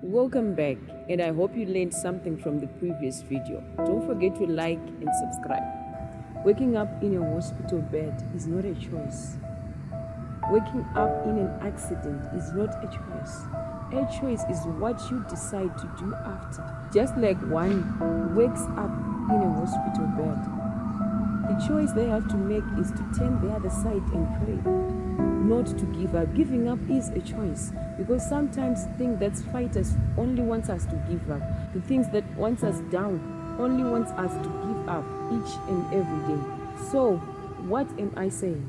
Welcome back, and I hope you learned something from the previous video. Don't forget to like and subscribe. Waking up in a hospital bed is not a choice. Waking up in an accident is not a choice. A choice is what you decide to do after. Just like one wakes up in a hospital bed, the choice they have to make is to turn the other side and pray, not to give up. Giving up is a choice, because sometimes things that fight us only wants us to give up. The things that wants us down only wants us to give up each and every day. So what am I saying?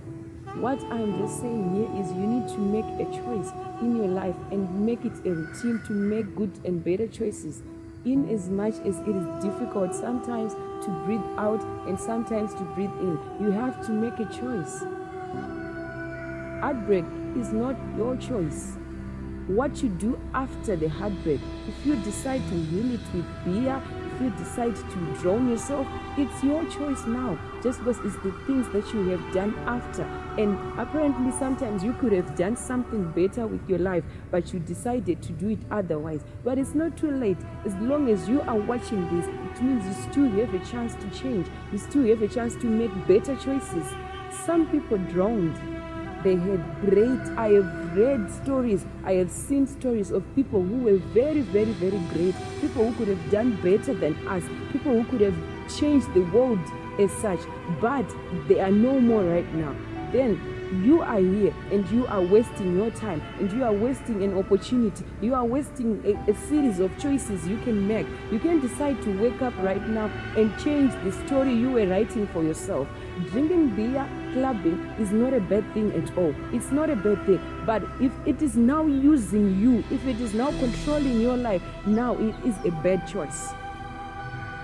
What I'm just saying here is you need to make a choice in your life and make it a routine to make good and better choices. In as much as it is difficult sometimes to breathe out and sometimes to breathe in, you have to make a choice. Heartbreak is not your choice. What you do after the heartbreak, if you decide to heal it with beer, if you decide to drown yourself, it's your choice now, just because it's the things that you have done after. And apparently sometimes you could have done something better with your life, but you decided to do it otherwise. But it's not too late. As long as you are watching this, it means you still have a chance to change. You still have a chance to make better choices. Some people drowned. They had great, I have read stories, I have seen stories of people who were very, very, very great, people who could have done better than us, people who could have changed the world as such, but they are no more right now. Then you are here and you are wasting your time, and you are wasting an opportunity. You are wasting a series of choices you can make. You can decide to wake up right now and change the story you were writing for yourself. Drinking beer, clubbing is not a bad thing at all. It's not a bad thing. But if it is now using you, if it is now controlling your life, now it is a bad choice.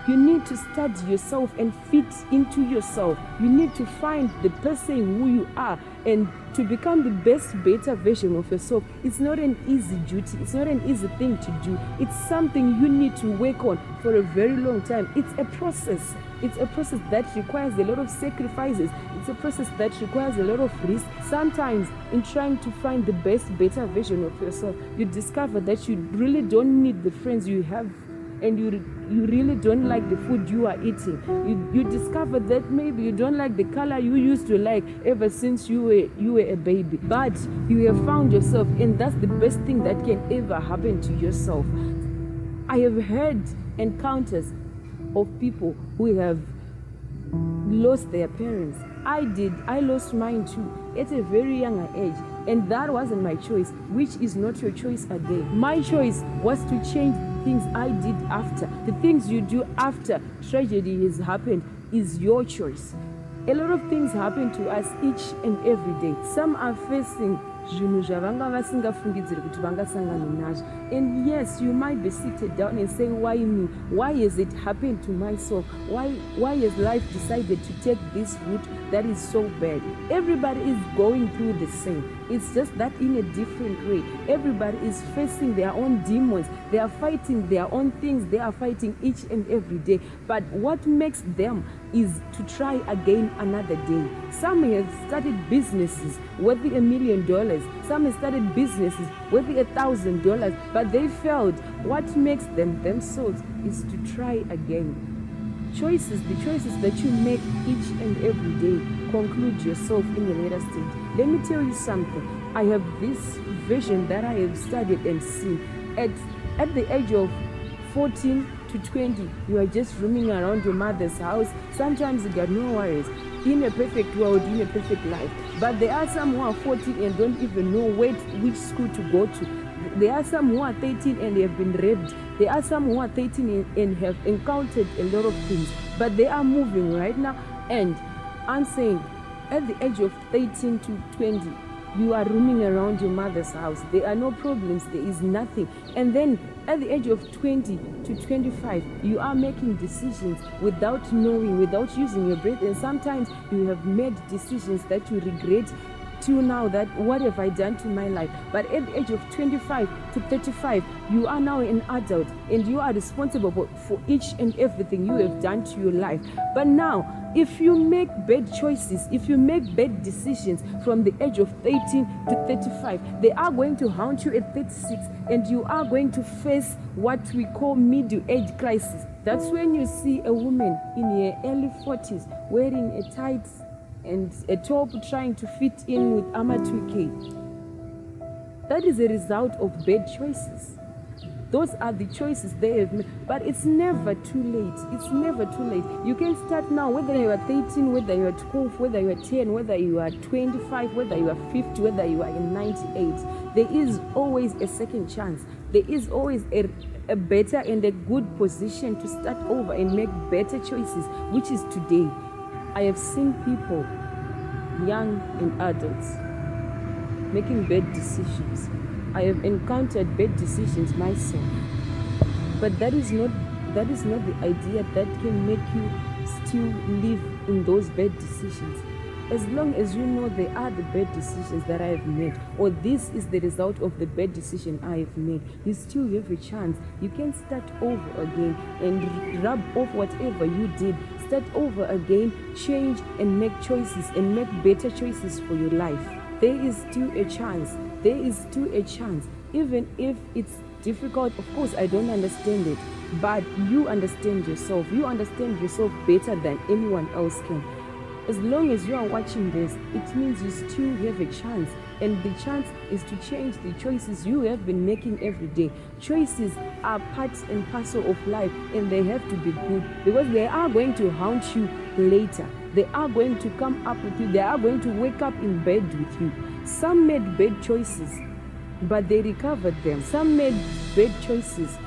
You need to study yourself and fit into yourself. You need to find the person who you are, and to become the best, better version of yourself. It's not an easy duty. It's not an easy thing to do. It's something you need to work on for a very long time. It's a process. It's a process that requires a lot of sacrifices. It's a process that requires a lot of risk. Sometimes in trying to find the best, better version of yourself, you discover that you really don't need the friends you have, and you really don't like the food you are eating. You discover that maybe you don't like the color you used to like ever since you were a baby. But you have found yourself, and that's the best thing that can ever happen to yourself. I have heard encounters of people who have lost their parents. I lost mine too at a very young age, and that wasn't my choice, which is not your choice again. My choice was to change things I did after. The things you do after tragedy has happened is your choice. A lot of things happen to us each and every day. Some are facing and yes, you might be seated down and saying, why me? Why has it happened to myself? Why has life decided to take this route that is so bad? Everybody is going through the same. It's just that in a different way. Everybody is facing their own demons. They are fighting their own things. They are fighting each and every day. But what makes them is to try again another day. Some have started businesses worth $1 million. Some have started businesses worth $1,000, but they failed. What makes them themselves is to try again. The choices that you make each and every day conclude yourself in a later stage. Let me tell you something. I have this vision that I have studied and seen. At the age of 14 to 20, you are just roaming around your mother's house. Sometimes you got no worries. In a perfect world, in a perfect life. But there are some who are 14 and don't even know which school to go to. There are some who are 13 and they have been raped. There are some who are 13 and have encountered a lot of things. But they are moving right now. And I'm saying, at the age of 13 to 20, you are roaming around your mother's house. There are no problems. There is nothing. And then at the age of 20 to 25, you are making decisions without knowing, without using your brain. And sometimes you have made decisions that you regret till now that what have I done to my life? But at the age of 25 to 35, you are now an adult and you are responsible for each and everything you have done to your life. But now, if you make bad choices, if you make bad decisions from the age of 18 to 35, they are going to haunt you at 36, and you are going to face what we call middle age crisis. That's when you see a woman in her early 40s wearing a tight and a top trying to fit in with Armour 2K. That is a result of bad choices. Those are the choices they have made. But it's never too late. It's never too late. You can start now, whether you are 13, whether you are 12, whether you are 10, whether you are 25, whether you are 50, whether you are in 98. There is always a second chance. There is always a better and a good position to start over and make better choices, which is today. I have seen people, young and adults, making bad decisions. I have encountered bad decisions myself. But that is not the idea that can make you still live in those bad decisions. As long as you know they are the bad decisions that I have made, or this is the result of the bad decision I have made, you still have a chance. You can start over again and rub off whatever you did. Start over again, change and make choices and make better choices for your life. There is still a chance. There is still a chance. Even if it's difficult, of course, I don't understand it. But you understand yourself. You understand yourself better than anyone else can. As long as you are watching this, it means you still have a chance. And the chance is to change the choices you have been making every day. Choices are part and parcel of life, and they have to be good, because they are going to haunt you later. They are going to come up with you. They are going to wake up in bed with you. Some made bad choices, but they recovered them. Some made bad choices,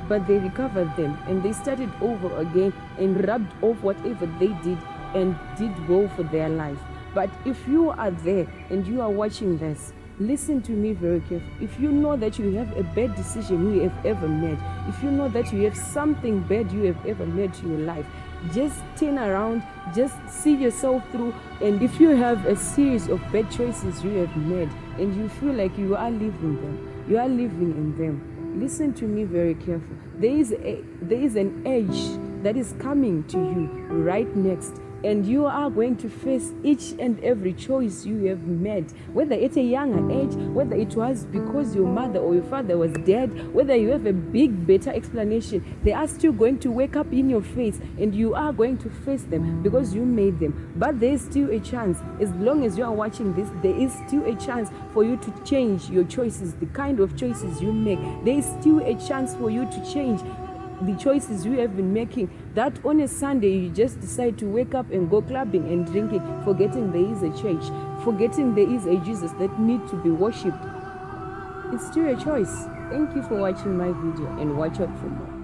but they recovered them, and they started over again and rubbed off whatever they did and did well for their life. But if you are there and you are watching this, listen to me very carefully. If you know that you have a bad decision you have ever made, if you know that you have something bad you have ever made to your life, just turn around, just see yourself through. And if you have a series of bad choices you have made and you feel like you are living them, you are living in them, listen to me very carefully. There is an age that is coming to you right next, and you are going to face each and every choice you have made, whether at a younger age, whether it was because your mother or your father was dead, whether you have a big, better explanation. They are still going to wake up in your face, and you are going to face them because you made them. But there is still a chance. As long as you are watching this, there is still a chance for you to change your choices, the kind of choices you make. There is still a chance for you to change the choices you have been making, that on a Sunday you just decide to wake up and go clubbing and drinking, forgetting there is a church, forgetting there is a Jesus that needs to be worshipped. It's still a choice. Thank you for watching my video, and watch out for more.